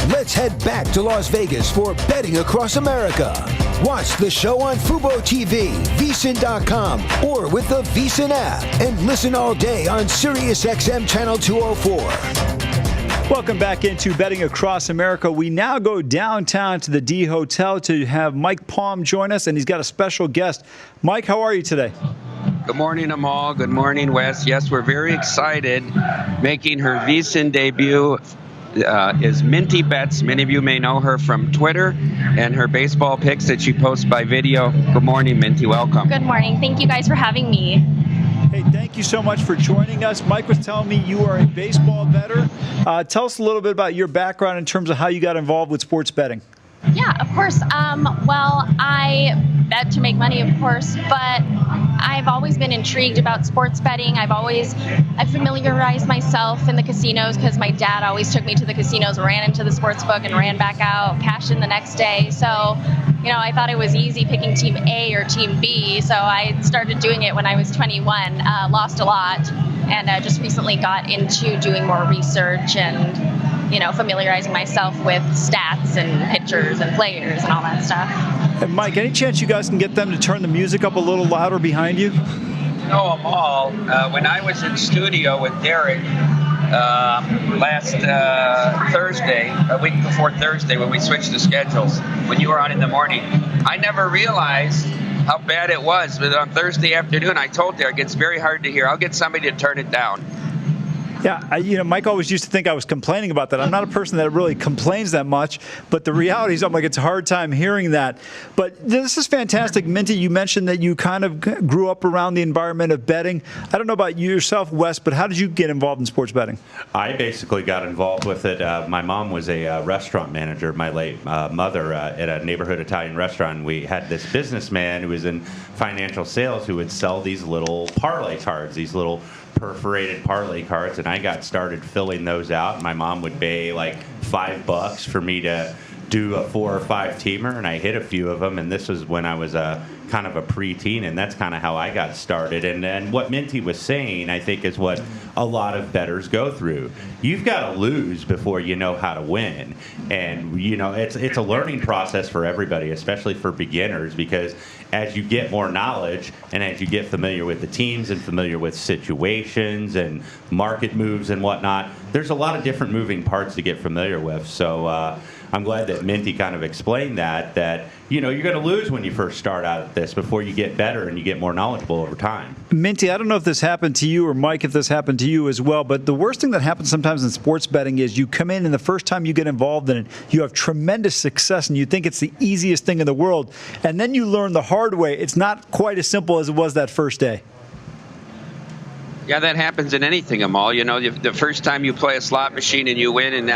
let's head back to Las Vegas for Betting Across America. Watch the show on Fubo TV, VSiN.com, or with the VSiN app, and listen all day on SiriusXM Channel 204. Welcome back into Betting Across America. We now go downtown to the D Hotel to have Mike Palm join us, and he's got a special guest. Mike, how are you today? Good morning, Amal. Good morning, Wes. Yes, we're very excited. Making her VSiN debut is Minty Bets. Many of you may know her from Twitter and her baseball picks that she posts by video. Good morning, Minty. Welcome. Good morning. Thank you guys for having me. Hey, thank you so much for joining us. Mike was telling me you are a baseball bettor. Tell us a little bit about your background in terms of how you got involved with sports betting. Yeah, of course. Well, I bet to make money, of course, but I've always been intrigued about sports betting. I familiarized myself in the casinos because my dad always took me to the casinos, ran into the sports book and ran back out, cashed in the next day. So, I thought it was easy picking team A or team B. So I started doing it when I was 21, lost a lot, and just recently got into doing more research and familiarizing myself with stats and pitchers and players and all that stuff. And Mike, any chance you guys can get them to turn the music up a little louder behind you? No, Amal. When I was in studio with Derek last Thursday, a week before Thursday, when we switched the schedules, when you were on in the morning, I never realized how bad it was. But on Thursday afternoon, I told Derek, it's very hard to hear. I'll get somebody to turn it down. Yeah, Mike always used to think I was complaining about that. I'm not a person that really complains that much, but the reality is I'm like, it's a hard time hearing that. But this is fantastic. Minty, you mentioned that you kind of grew up around the environment of betting. I don't know about you yourself, Wes, but how did you get involved in sports betting? I basically got involved with it. My mom was a restaurant manager, my late mother, at a neighborhood Italian restaurant. We had this businessman who was in financial sales who would sell these little parlay cards, these little perforated parlay cards, and I got started filling those out. My mom would pay like $5 for me to do a 4 or 5 teamer, and I hit a few of them, and this was when I was kind of a preteen, and that's kind of how I got started. And then what Minty was saying, I think, is what a lot of bettors go through. You've got to lose before you know how to win, and it's a learning process for everybody, especially for beginners, because as you get more knowledge and as you get familiar with the teams and familiar with situations and market moves and whatnot, there's a lot of different moving parts to get familiar with. So I'm glad that Minty kind of explained that you're going to lose when you first start out at this before you get better and you get more knowledgeable over time. Minty, I don't know if this happened to you, or Mike, if this happened to you as well, but the worst thing that happens sometimes in sports betting is you come in and the first time you get involved in it, you have tremendous success and you think it's the easiest thing in the world, and then you learn the hard way. It's not quite as simple as it was that first day. Yeah, that happens in anything, Amal. The first time you play a slot machine and you win, and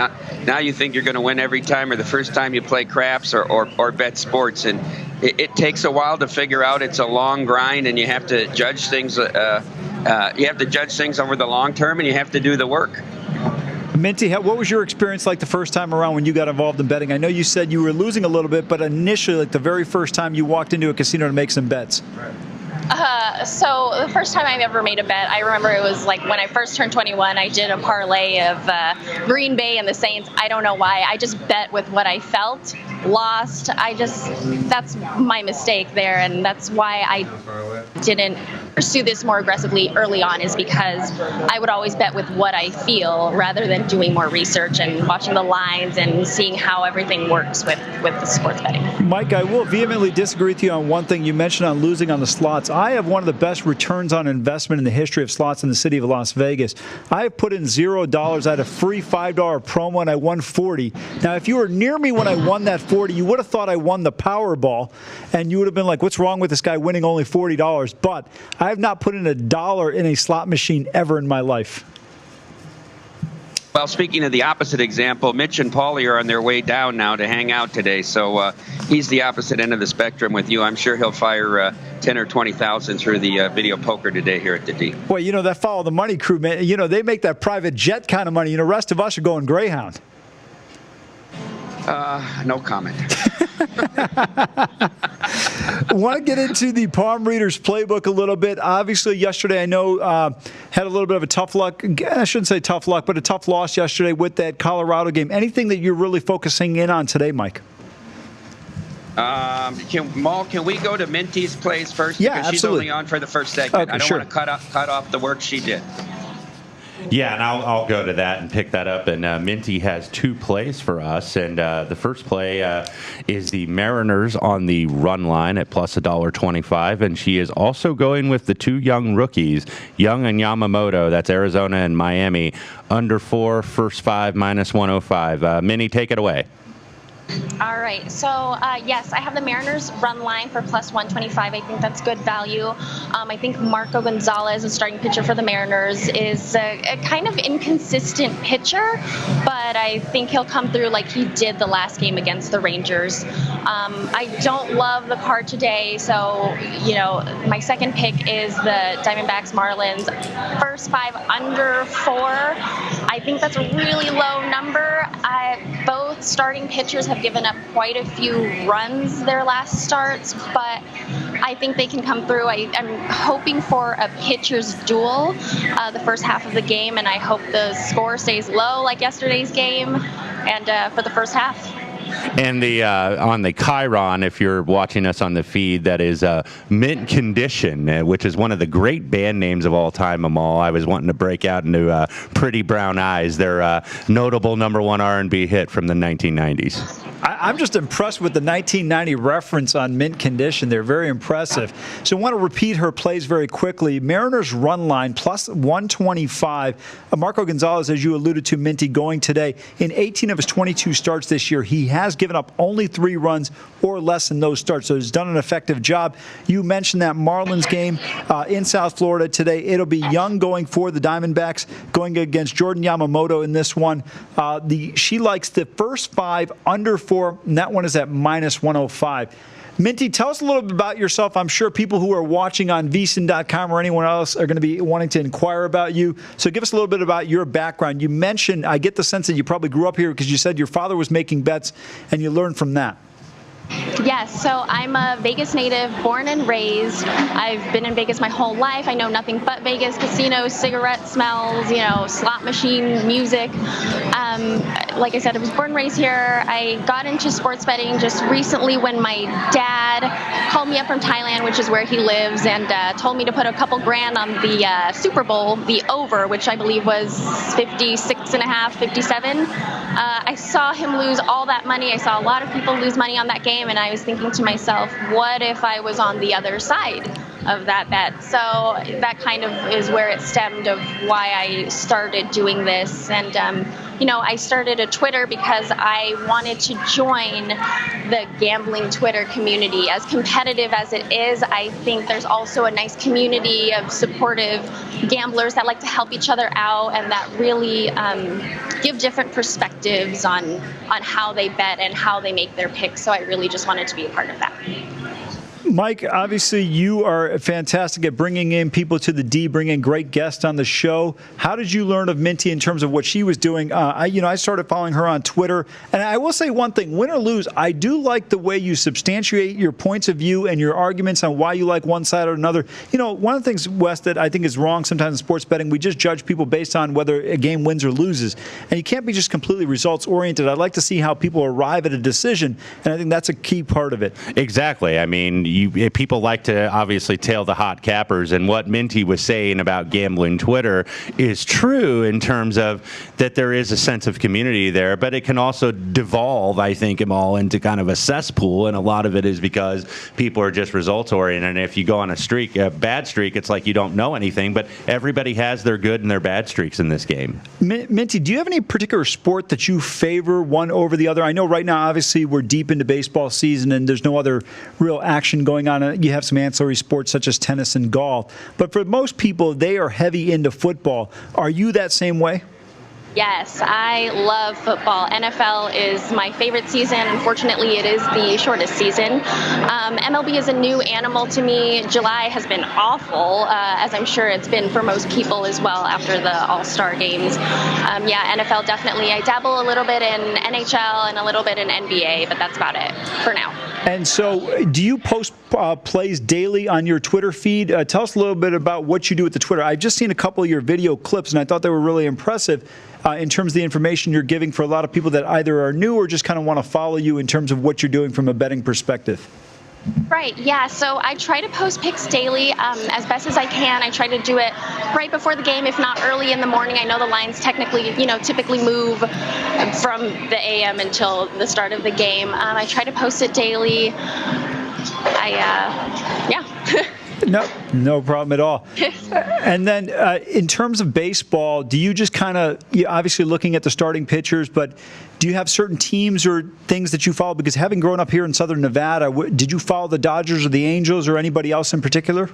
now you think you're going to win every time, or the first time you play craps or bet sports, and it takes a while to figure out. It's a long grind, and you have to judge things. You have to judge things over the long term, and you have to do the work. Minty, what was your experience like the first time around when you got involved in betting? I know you said you were losing a little bit, but initially, like the very first time you walked into a casino to make some bets. So the first time I ever made a bet, I remember it was like when I first turned 21, I did a parlay of Green Bay and the Saints. I don't know why. I just bet with what I felt, lost. That's my mistake there, and that's why I didn't pursue this more aggressively early on, is because I would always bet with what I feel rather than doing more research and watching the lines and seeing how everything works with the sports betting. Mike, I will vehemently disagree with you on one thing you mentioned on losing on the slots. I have one of the best returns on investment in the history of slots in the city of Las Vegas. I have put in $0. I had a free $5 promo, and I won $40. Now, if you were near me when I won that $40, you would have thought I won the Powerball, and you would have been like, what's wrong with this guy winning only $40? But I have not put in $1 in a slot machine ever in my life. Well, speaking of the opposite example, Mitch and Paulie are on their way down now to hang out today. So he's the opposite end of the spectrum with you. I'm sure he'll fire 10 or 20,000 through the video poker today here at the D. Well, that Follow the Money crew, man, they make that private jet kind of money. The rest of us are going Greyhound. No comment. Want to get into the Palm Readers playbook a little bit. Obviously, yesterday I know had a little bit of a tough luck. I shouldn't say tough luck, but a tough loss yesterday with that Colorado game. Anything that you're really focusing in on today, Mike? Can we go to Minty's plays first? Yeah, because she's absolutely. only on for the first segment. Okay, I don't sure. want to cut off the work she did. Yeah, and I'll go to that and pick that up. And Minty has 2 plays for us. And the first play is the Mariners on the run line at plus $1.25. And she is also going with the 2 young rookies, Young and Yamamoto. That's Arizona and Miami. Under 4, first 5, minus 105. Minnie, take it away. All right. So, yes, I have the Mariners run line for plus 125. I think that's good value. I think Marco Gonzalez, the starting pitcher for the Mariners, is a kind of inconsistent pitcher, but I think he'll come through like he did the last game against the Rangers. I don't love the card today, so, my second pick is the Diamondbacks Marlins. First 5 under 4. I think that's a really low number. Both starting pitchers have given up quite a few runs their last starts, but I think they can come through. I'm hoping for a pitcher's duel the first half of the game, and I hope the score stays low like yesterday's game and for the first half. And the on the Chiron, if you're watching us on the feed, that is Mint Condition, which is one of the great band names of all time, Amal. I was wanting to break out into Pretty Brown Eyes, their notable #1 R&B hit from the 1990s. I'm just impressed with the 1990 reference on Mint Condition. They're very impressive. So I want to repeat her plays very quickly. Mariners run line plus 125. Marco Gonzalez, as you alluded to, Minty, going today. In 18 of his 22 starts this year, he has given up only 3 runs or less in those starts. So he's done an effective job. You mentioned that Marlins game in South Florida today. It'll be Young going for the Diamondbacks, going against Jordan Yamamoto in this one. She likes the first 5 under 4, and that one is at minus 105. Minty, tell us a little bit about yourself. I'm sure people who are watching on vsin.com or anyone else are going to be wanting to inquire about you. So give us a little bit about your background. You mentioned, I get the sense that you probably grew up here because you said your father was making bets and you learned from that. Yes, so I'm a Vegas native, born and raised. I've been in Vegas my whole life. I know nothing but Vegas, casinos, cigarette smells, slot machine music. Like I said, I was born and raised here. I got into sports betting just recently when my dad called me up from Thailand, which is where he lives, and told me to put a couple grand on the Super Bowl, the over, which I believe was 56.5, 57. I saw him lose all that money. I saw a lot of people lose money on that game, and I was thinking to myself, what if I was on the other side of that bet? So that kind of is where it stemmed of why I started doing this. And I started a Twitter because I wanted to join the gambling Twitter community. As competitive as it is, I think there's also a nice community of supportive gamblers that like to help each other out and that really give different perspectives on how they bet and how they make their picks. So I really just wanted to be a part of that. Mike, obviously you are fantastic at bringing in people to the D, bringing great guests on the show. How did you learn of Minty in terms of what she was doing? I started following her on Twitter, and I will say one thing: win or lose, I do like the way you substantiate your points of view and your arguments on why you like one side or another. One of the things, Wes, that I think is wrong sometimes in sports betting, we just judge people based on whether a game wins or loses, and you can't be just completely results oriented. I'd like to see how people arrive at a decision, and I think that's a key part of it. Exactly. I mean, people like to obviously tail the hot cappers, and what Minty was saying about gambling Twitter is true in terms of that there is a sense of community there, but it can also devolve, I think, Amal, into kind of a cesspool, and a lot of it is because people are just results oriented. And if you go on a bad streak, it's like you don't know anything, but everybody has their good and their bad streaks in this game. Minty, do you have any particular sport that you favor one over the other? I know right now, obviously, we're deep into baseball season and there's no other real action going on. You have some ancillary sports such as tennis and golf. But for most people, they are heavy into football. Are you that same way? Yes, I love football. NFL is my favorite season. Unfortunately, it is the shortest season. MLB is a new animal to me. July has been awful, as I'm sure it's been for most people as well after the All-Star games. NFL definitely. I dabble a little bit in NHL and a little bit in NBA, but that's about it for now. And so do you post plays daily on your Twitter feed? Tell us a little bit about what you do with the Twitter. I've just seen a couple of your video clips, and I thought they were really impressive in terms of the information you're giving for a lot of people that either are new or just kind of want to follow you in terms of what you're doing from a betting perspective. Right, yeah. So I try to post picks daily as best as I can. I try to do it right before the game, if not early in the morning. I know the lines technically, typically move from the AM until the start of the game. I try to post it daily. No problem at all. And then in terms of baseball, do you just kind of, obviously looking at the starting pitchers, but do you have certain teams or things that you follow? Because having grown up here in Southern Nevada, did you follow the Dodgers or the Angels or anybody else in particular?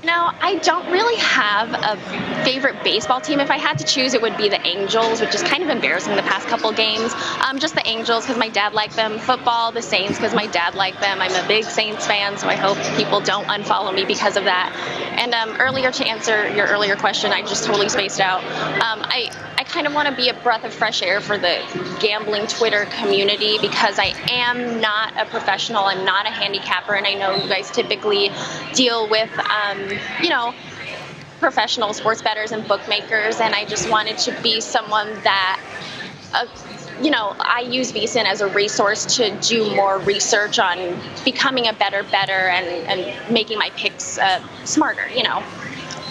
No, I don't really have a favorite baseball team. If I had to choose, it would be the Angels, which is kind of embarrassing the past couple games. Just the Angels because my dad liked them. Football, the Saints because my dad liked them. I'm a big Saints fan, so I hope people don't unfollow me because of that. And earlier, to answer your earlier question, I just totally spaced out. I kind of want to be a breath of fresh air for the gambling Twitter community because I am not a professional. I'm not a handicapper, and I know you guys typically deal with professional sports bettors and bookmakers, and I just wanted to be someone that, I use VSiN as a resource to do more research on becoming a better bettor and making my picks smarter,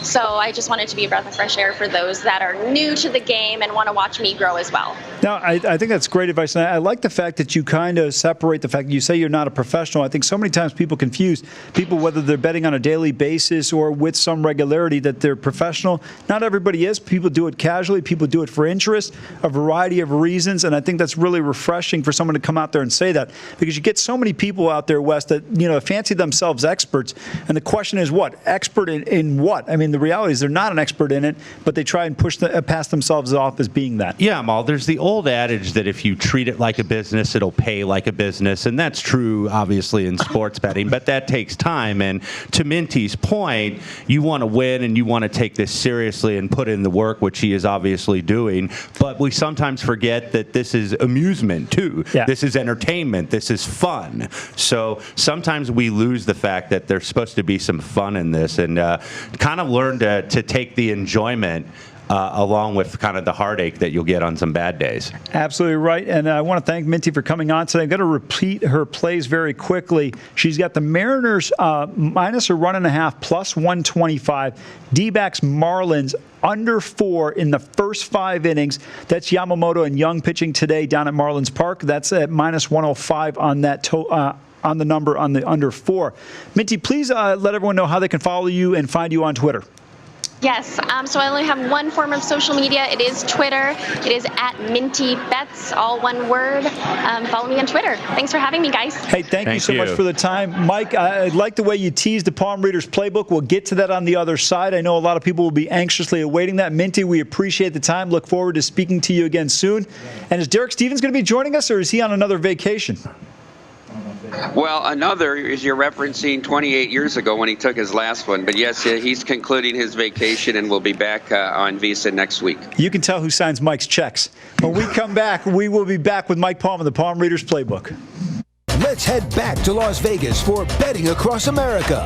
So I just wanted to be a breath of fresh air for those that are new to the game and want to watch me grow as well. No, I think that's great advice. And I like the fact that you kind of separate the fact that you say you're not a professional. I think so many times people confuse people, whether they're betting on a daily basis or with some regularity, that they're professional. Not everybody is. People do it casually. People do it for interest, a variety of reasons. And I think that's really refreshing for someone to come out there and say that, because you get so many people out there, Wes, that, fancy themselves experts. And the question is what? Expert in what? I mean, the reality is they're not an expert in it, but they try and pass themselves off as being that. Yeah, Amal, there's the old adage that if you treat it like a business, it'll pay like a business. And that's true, obviously, in sports betting, but that takes time. And to Minty's point, you want to win and you want to take this seriously and put in the work, which he is obviously doing. But we sometimes forget that this is amusement, too. Yeah. This is entertainment. This is fun. So sometimes we lose the fact that there's supposed to be some fun in this, and kind of learn to take the enjoyment along with kind of the heartache that you'll get on some bad days. Absolutely right. And I want to thank Minty for coming on today. I'm going to repeat her plays very quickly. She's got the Mariners minus a 1.5 plus 125. D-backs Marlins under 4 in the first 5 innings. That's Yamamoto and Young pitching today down at Marlins Park. That's at minus 105 on that on the number on the under 4. Minty, please let everyone know how they can follow you and find you on Twitter. Yes, so I only have one form of social media. It is Twitter. It is at Minty Bets, all one word. Follow me on Twitter. Thanks for having me, guys. Hey, thank you so much for the time. Mike, I like the way you teased the Palm Readers Playbook. We'll get to that on the other side. I know a lot of people will be anxiously awaiting that. Minty, we appreciate the time. Look forward to speaking to you again soon. And is Derek Stevens going to be joining us, or is he on another vacation? Well, another is you're referencing 28 years ago when he took his last one. But yes, he's concluding his vacation and will be back on VSiN next week. You can tell who signs Mike's checks. When we come back, we will be back with Mike Palm and the Palm Readers Playbook. Let's head back to Las Vegas for betting across America.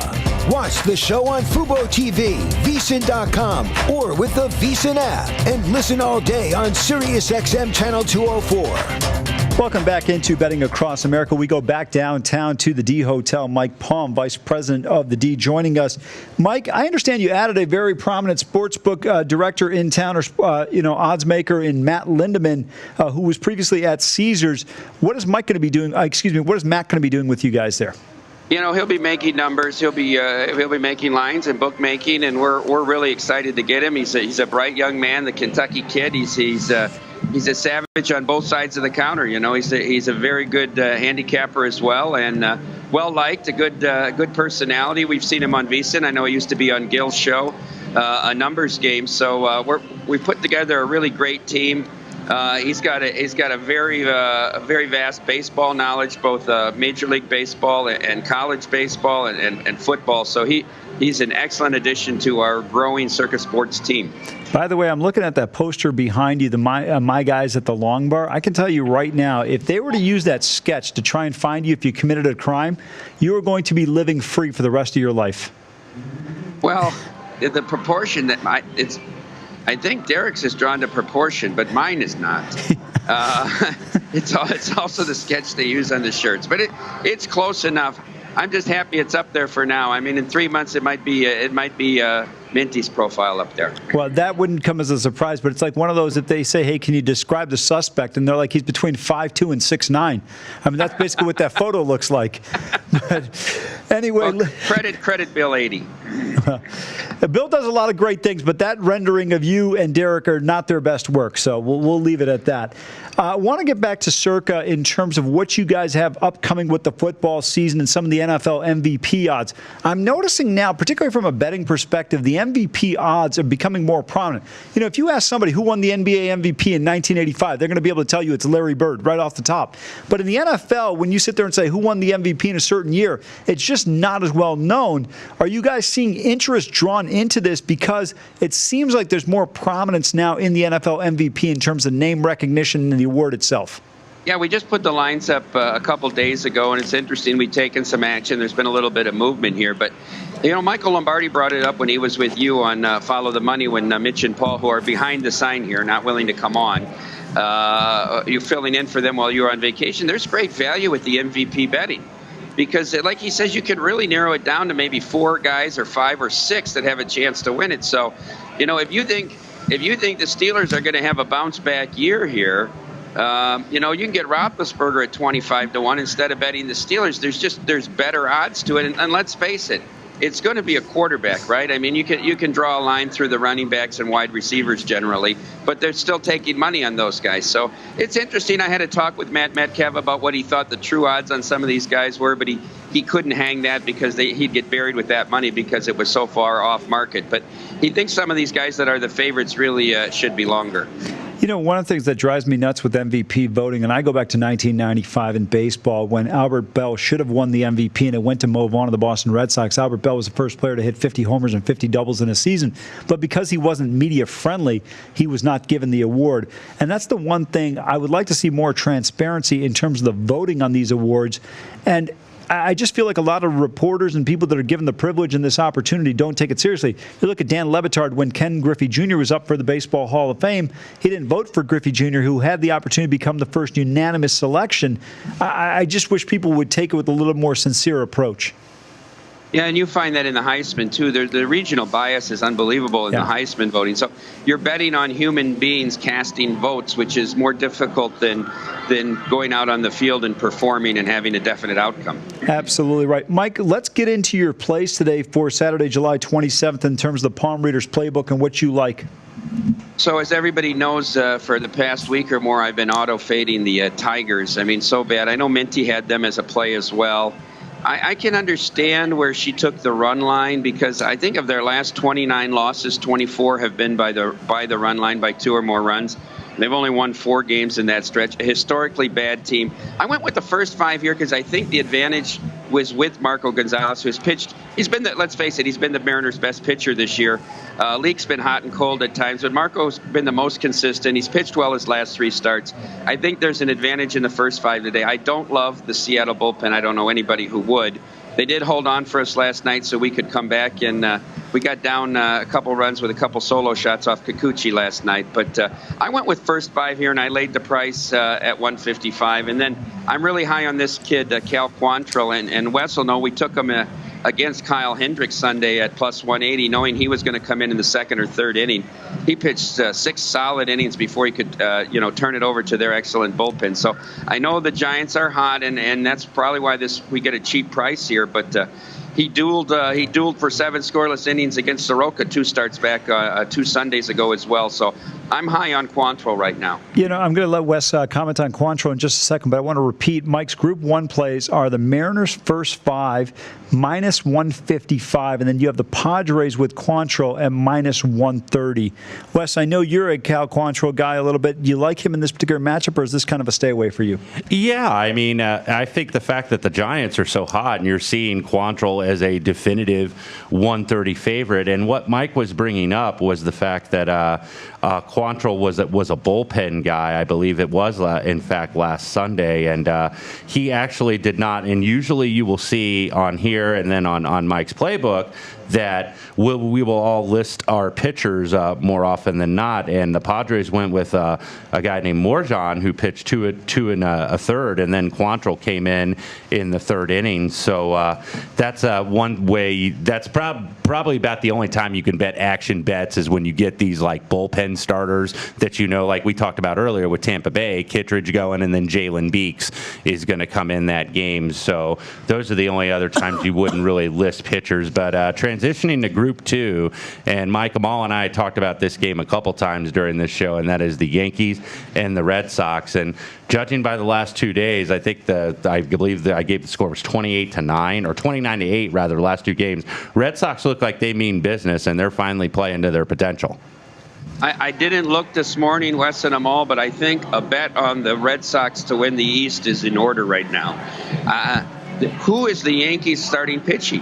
Watch the show on Fubo TV, VSiN.com, or with the VSiN app. And listen all day on SiriusXM Channel 204. Welcome back into Betting Across America. We go back downtown to the D Hotel. Mike Palm, Vice President of the D, joining us. Mike, I understand you added a very prominent sportsbook director in town, or odds maker in Matt Lindeman, who was previously at Caesars. What is Mike going to be doing? What is Matt going to be doing with you guys there? He'll be making numbers. He'll be making lines and bookmaking, and we're really excited to get him. He's a bright young man, the Kentucky kid. He's a savage on both sides of the counter. He's a very good handicapper as well, and well liked. A good personality. We've seen him on VSiN. I know he used to be on Gil's show, a numbers game. So we put together a really great team. He's got a very vast baseball knowledge, both Major League Baseball and college baseball and football. So he's an excellent addition to our growing Circus Sports team. By the way, I'm looking at that poster behind you, the my guys at the Long Bar. I can tell you right now, if they were to use that sketch to try and find you if you committed a crime, you are going to be living free for the rest of your life. Well, the proportion that I think Derek's is drawn to proportion, but mine is not. It's also the sketch they use on the shirts, but it's close enough. I'm just happy it's up there for now. I mean, in 3 months it might be Minty's profile up there. Well, that wouldn't come as a surprise, but it's like one of those that they say, "Hey, can you describe the suspect?" And they're like, "He's between 5'2" and 6'9". I mean, that's basically what that photo looks like. But anyway, well, credit Bill 80. Bill does a lot of great things, but that rendering of you and Derek are not their best work, so we'll leave it at that. I want to get back to Circa in terms of what you guys have upcoming with the football season and some of the NFL MVP odds. I'm noticing now, particularly from a betting perspective, the MVP odds are becoming more prominent. You know, if you ask somebody who won the NBA MVP in 1985, they're going to be able to tell you it's Larry Bird right off the top. But in the NFL, when you sit there and say who won the MVP in a certain year, it's just not as well known. Are you guys seeing interest drawn into this because it seems like there's more prominence now in the NFL MVP in terms of name recognition and the award itself? Yeah, we just put the lines up a couple days ago, and it's interesting. We've taken some action. There's been a little bit of movement here. But, you know, Michael Lombardi brought it up when he was with you on Follow the Money when Mitch and Paul, who are behind the sign here, not willing to come on, you're filling in for them while you're on vacation. There's great value with the MVP betting. Because, like he says, you can really narrow it down to maybe 4 guys or 5 or 6 that have a chance to win it. So, you know, if you think the Steelers are going to have a bounce back year here, you know, you can get Roethlisberger at 25-1 instead of betting the Steelers. There's better odds to it, and let's face it, it's going to be a quarterback, right? I mean, you can draw a line through the running backs and wide receivers generally, but they're still taking money on those guys. So it's interesting. I had a talk with Matt Metcalf about what he thought the true odds on some of these guys were, but he couldn't hang that because he'd get buried with that money because it was so far off market. But he thinks some of these guys that are the favorites really should be longer. You know, one of the things that drives me nuts with MVP voting, and I go back to 1995 in baseball when Albert Bell should have won the MVP and it went to Mo Vaughn of the Boston Red Sox. Albert Bell was the first player to hit 50 homers and 50 doubles in a season. But because he wasn't media friendly, he was not given the award. And that's the one thing I would like to see more transparency in terms of the voting on these awards. And I just feel like a lot of reporters and people that are given the privilege and this opportunity don't take it seriously. You look at Dan Le Batard when Ken Griffey Jr. was up for the Baseball Hall of Fame. He didn't vote for Griffey Jr., who had the opportunity to become the first unanimous selection. I just wish people would take it with a little more sincere approach. Yeah, and you find that in the Heisman, too. The regional bias is unbelievable in the Heisman voting. So you're betting on human beings casting votes, which is more difficult than going out on the field and performing and having a definite outcome. Absolutely right. Mike, let's get into your plays today for Saturday, July 27th in terms of the Palm Readers Playbook and what you like. So as everybody knows, for the past week or more, I've been auto-fading the Tigers. I mean, so bad. I know Minty had them as a play as well. I can understand where she took the run line because I think of their last 29 losses, 24 have been by the run line by 2 or more runs. They've only won 4 games in that stretch. A historically bad team. I went with the first 5 here because I think the advantage was with Marco Gonzalez, who's pitched. He's been let's face it, he's been the Mariners' best pitcher this year. Leake's been hot and cold at times, but Marco's been the most consistent. He's pitched well his last 3 starts. I think there's an advantage in the first 5 today. I don't love the Seattle bullpen. I don't know anybody who would. They did hold on for us last night so we could come back, and we got down a couple runs with a couple solo shots off Kikuchi last night. But I went with first 5 here, and I laid the price at 155. And then I'm really high on this kid, Cal Quantrill, and Wes will know we took him against Kyle Hendricks Sunday at plus 180, knowing he was going to come in the 2nd or 3rd inning. He pitched 6 solid innings before he could, turn it over to their excellent bullpen. So I know the Giants are hot, and that's probably why we get a cheap price here. But He dueled for 7 scoreless innings against Soroka 2 starts back 2 Sundays ago as well. So I'm high on Quantrill right now. I'm going to let Wes comment on Quantrill in just a second, but I want to repeat Mike's Group 1 plays are the Mariners first 5, minus 155, and then you have the Padres with Quantrill at minus 130. Wes, I know you're a Cal Quantrill guy a little bit. Do you like him in this particular matchup, or is this kind of a stay away for you? Yeah, I mean, I think the fact that the Giants are so hot and you're seeing Quantrill as a definitive 130 favorite, and what Mike was bringing up was the fact that Quantrill was a bullpen guy, I believe it was, in fact, last Sunday, and he actually did not, and usually you will see on here and then on Mike's playbook that we will all list our pitchers more often than not, and the Padres went with a guy named Morjan who pitched 2 and a third, and then Quantrill came in the 3rd inning. So that's one way. That's probably about the only time you can bet action bets is when you get these like bullpen starters that like we talked about earlier with Tampa Bay, Kittredge going, and then Jalen Beeks is going to come in that game. So those are the only other times you wouldn't really list pitchers. But transitioning to Group 2, and Mike, Amal, and I talked about this game a couple times during this show, and that is the Yankees and the Red Sox. And judging by the last 2 days, I think I believe I gave the score was 28-9 or 29-8 rather. The last 2 games, Red Sox look like they mean business, and they're finally playing to their potential. I didn't look this morning, Wes and Amal, but I think a bet on the Red Sox to win the East is in order right now. Who is the Yankees starting pitching?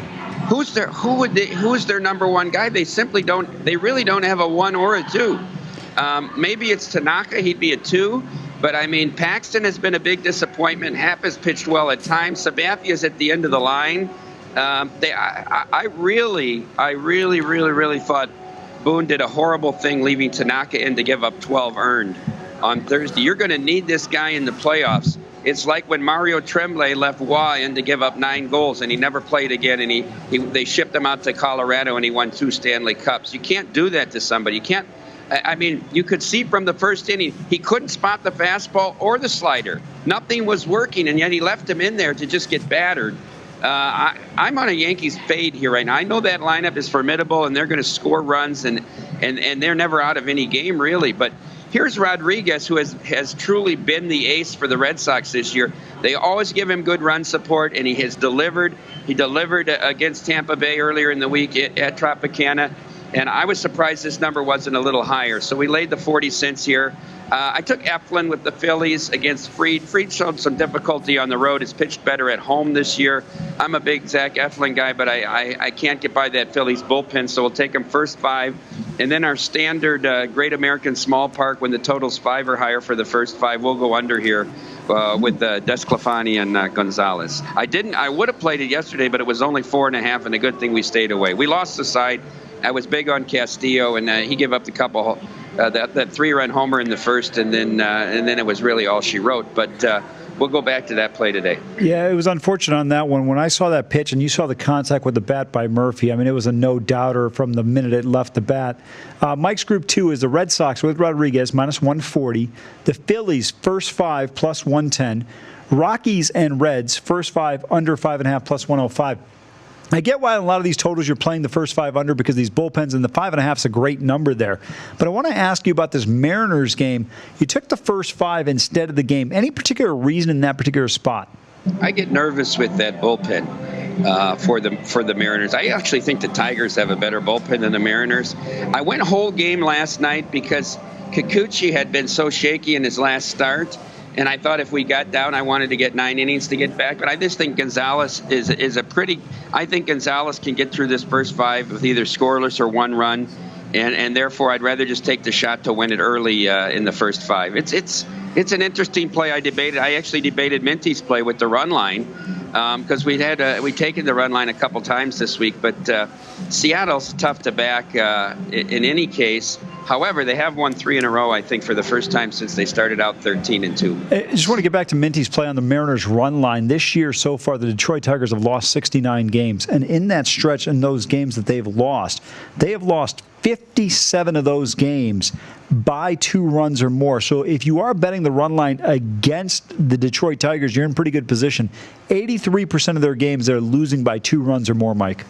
Who's their number 1 guy? They simply don't. They really don't have a 1 or a 2. Maybe it's Tanaka. He'd be a 2. But I mean, Paxton has been a big disappointment. Happ has pitched well at times. Sabathia's at the end of the line. I really thought Boone did a horrible thing leaving Tanaka in to give up 12 earned on Thursday. You're going to need this guy in the playoffs. It's like when Mario Tremblay left Waugh in to give up 9 goals, and he never played again, and they shipped him out to Colorado, and he won 2 Stanley Cups. You can't do that to somebody. You can't. I mean, you could see from the first inning, he couldn't spot the fastball or the slider. Nothing was working, and yet he left him in there to just get battered. I'm on a Yankees fade here right now. I know that lineup is formidable, and they're going to score runs, and they're never out of any game, really. But here's Rodriguez, who has truly been the ace for the Red Sox this year. They always give him good run support, and he has delivered. He delivered against Tampa Bay earlier in the week at Tropicana. And I was surprised this number wasn't a little higher. So we laid the 40 cents here. I took Eflin with the Phillies against Fried. Fried showed some difficulty on the road. He's pitched better at home this year. I'm a big Zach Eflin guy, but I can't get by that Phillies bullpen, so we'll take him first 5. And then our standard Great American Small Park, when the total's 5 or higher for the first 5, we'll go under here with Desclafani and Gonzalez. I would have played it yesterday, but it was only 4.5, and a good thing we stayed away. We lost the side. I was big on Castillo, and he gave up the couple that 3-run homer in the first, and then it was really all she wrote. But we'll go back to that play today. Yeah, it was unfortunate on that one. When I saw that pitch and you saw the contact with the bat by Murphy, I mean, it was a no-doubter from the minute it left the bat. Mike's Group 2 is the Red Sox with Rodriguez, minus 140. The Phillies, first 5, plus 110. Rockies and Reds, first 5, under 5.5, plus 105. I get why in a lot of these totals you're playing the first 5 under because these bullpens, and the 5.5 is a great number there. But I want to ask you about this Mariners game. You took the first 5 instead of the game. Any particular reason in that particular spot? I get nervous with that bullpen for the Mariners. I actually think the Tigers have a better bullpen than the Mariners. I went whole game last night because Kikuchi had been so shaky in his last start. And I thought if we got down, I wanted to get 9 innings to get back. But I just think Gonzalez is a pretty. I think Gonzalez can get through this first 5 with either scoreless or 1 run, and therefore I'd rather just take the shot to win it early in the first 5. It's an interesting play. I actually debated Minty's play with the run line because we'd taken the run line a couple times this week. But Seattle's tough to back in any case. However, they have won 3 in a row, I think, for the first time since they started out 13-2. I just want to get back to Minty's play on the Mariners run line. This year so far, the Detroit Tigers have lost 69 games. And in that stretch, in those games that they have lost 57 of those games by 2 runs or more. So if you are betting the run line against the Detroit Tigers, you're in pretty good position. 83% of their games, they're losing by 2 runs or more, Mike.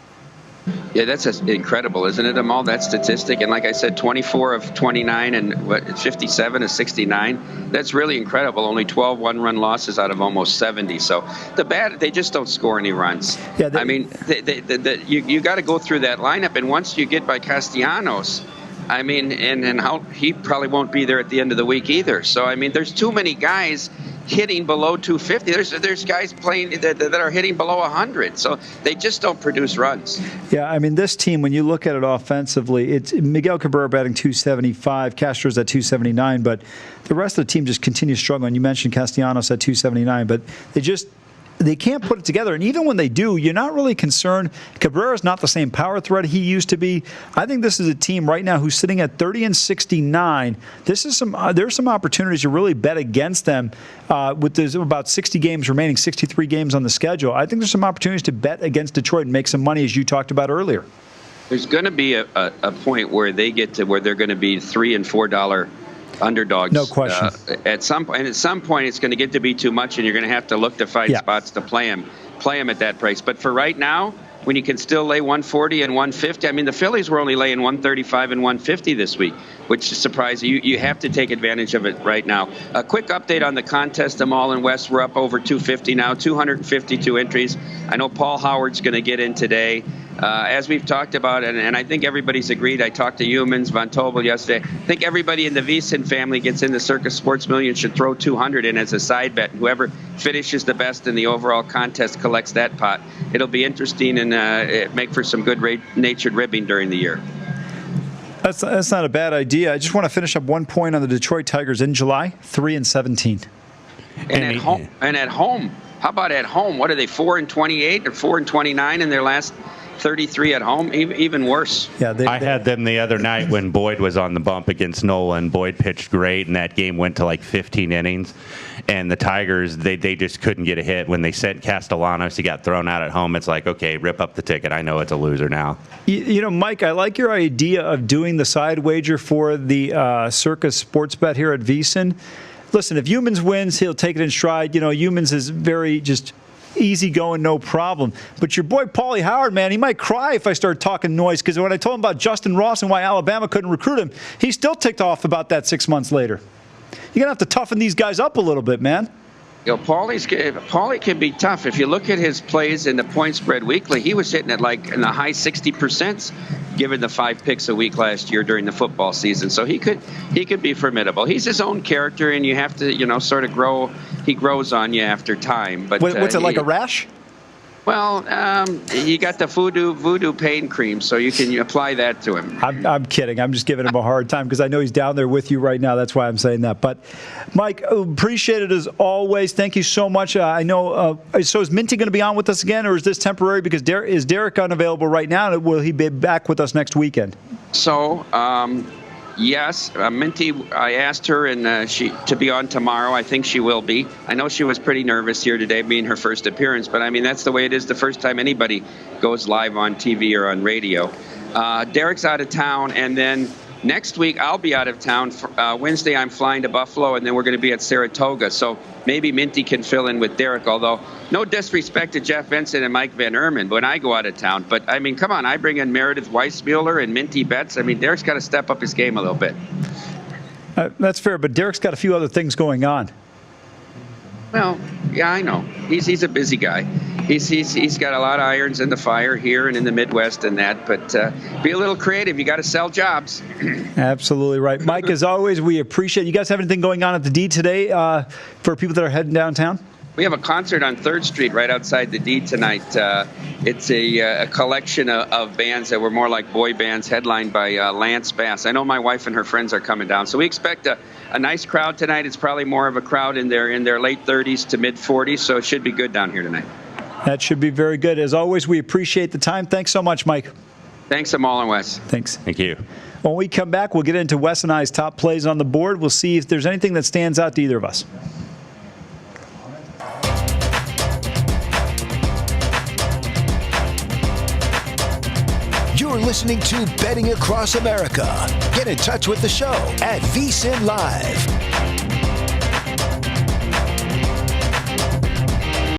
Yeah, that's incredible, isn't it, Amal, that statistic? And like I said, 24 of 29 and 57 of 69. That's really incredible. Only 12 one-run losses out of almost 70. So they just don't score any runs. Yeah, I mean, you got to go through that lineup, and once you get by Castellanos, I mean, and how he probably won't be there at the end of the week either. So I mean, there's too many guys hitting below 250. There's guys playing that are hitting below 100. So they just don't produce runs. Yeah, I mean, this team, when you look at it offensively, it's Miguel Cabrera batting 275, Castro's at 279, but the rest of the team just continues struggling. You mentioned Castellanos at 279, but they can't put it together. And even when they do, you're not really concerned. Cabrera's not the same power threat he used to be. I think this is a team right now who's sitting at 30-69. There's some opportunities to really bet against them with there's about 60 games remaining, 63 games on the schedule. I think there's some opportunities to bet against Detroit and make some money, as you talked about earlier. There's going to be a point where they get to where they're going to be $3 and $4 underdogs. No question. At some point, it's going to get to be too much, and you're going to have to look to find spots to play them at that price. But for right now, when you can still lay 140 and 150, I mean, the Phillies were only laying 135 and 150 this week, which is surprising. You have to take advantage of it right now. A quick update on the contest. Amal and West, we're up over 250 now, 252 entries. I know Paul Howard's going to get in today. As we've talked about, and I think everybody's agreed. I talked to Humans, Von Tobel yesterday. I think everybody in the VSiN family gets in the Circus Sports Million should throw 200 in as a side bet. Whoever finishes the best in the overall contest collects that pot. It'll be interesting and make for some good-natured ribbing during the year. That's not a bad idea. I just want to finish up one point on the Detroit Tigers in July, 3-17. And at home, how about at home? What are they, 4-28 or 4-29 in their last 33 at home? Even worse. Yeah, I had them the other night when Boyd was on the bump against Nolan. Boyd pitched great, and that game went to like 15 innings. And the Tigers, they just couldn't get a hit. When they sent Castellanos, he got thrown out at home. It's like, okay, rip up the ticket. I know it's a loser now. You know, Mike, I like your idea of doing the side wager for the Circus Sports Bet here at VSiN. Listen, if Humans wins, he'll take it in stride. You know, Humans is very just easy going, no problem. But your boy Paulie Howard, man, he might cry if I start talking noise, because when I told him about Justin Ross and why Alabama couldn't recruit him, he's still ticked off about that 6 months later. You're going to have to toughen these guys up a little bit, man. You know, Paulie can be tough. If you look at his plays in the point spread weekly, he was hitting it like in the high 60%, given the 5 picks a week last year during the football season. So he could be formidable. He's his own character, and you have to, you know, sort of grow. He grows on you after time. But what's it, like a rash? Well, you got the voodoo pain cream, so you can apply that to him. I'm kidding. I'm just giving him a hard time because I know he's down there with you right now. That's why I'm saying that. But, Mike, appreciate it as always. Thank you so much. I know. So is Minty going to be on with us again, or is this temporary? Because is Derek unavailable right now? Will he be back with us next weekend? So, yes, Minty, I asked her and she to be on tomorrow. I think she will be. I know she was pretty nervous here today, being her first appearance, but I mean, that's the way it is the first time anybody goes live on TV or on radio. Derek's out of town, and then next week I'll be out of town. Wednesday I'm flying to Buffalo, and then we're going to be at Saratoga. So maybe Minty can fill in with Derek, although no disrespect to Jeff Benson and Mike Van Erman when I go out of town. But, I mean, come on, I bring in Meredith Weissmuller and Minty Bets. I mean, Derek's got to step up his game a little bit. That's fair, but Derek's got a few other things going on. Well, yeah, I know. He's a busy guy. He's got a lot of irons in the fire here and in the Midwest and that. But be a little creative. You got to sell jobs. Absolutely right, Mike. As always, we appreciate it. You guys have anything going on at the D today for people that are heading downtown? We have a concert on 3rd Street right outside the D tonight. It's a collection of bands that were more like boy bands, headlined by Lance Bass. I know my wife and her friends are coming down, so we expect a nice crowd tonight. It's probably more of a crowd in their late 30s to mid 40s, so it should be good down here tonight. That should be very good. As always, we appreciate the time. Thanks so much, Mike. Thanks, Amal and Wes. Thanks. Thank you. When we come back, we'll get into Wes and I's top plays on the board. We'll see if there's anything that stands out to either of us. You're listening to Betting Across America. Get in touch with the show at VSiN Live.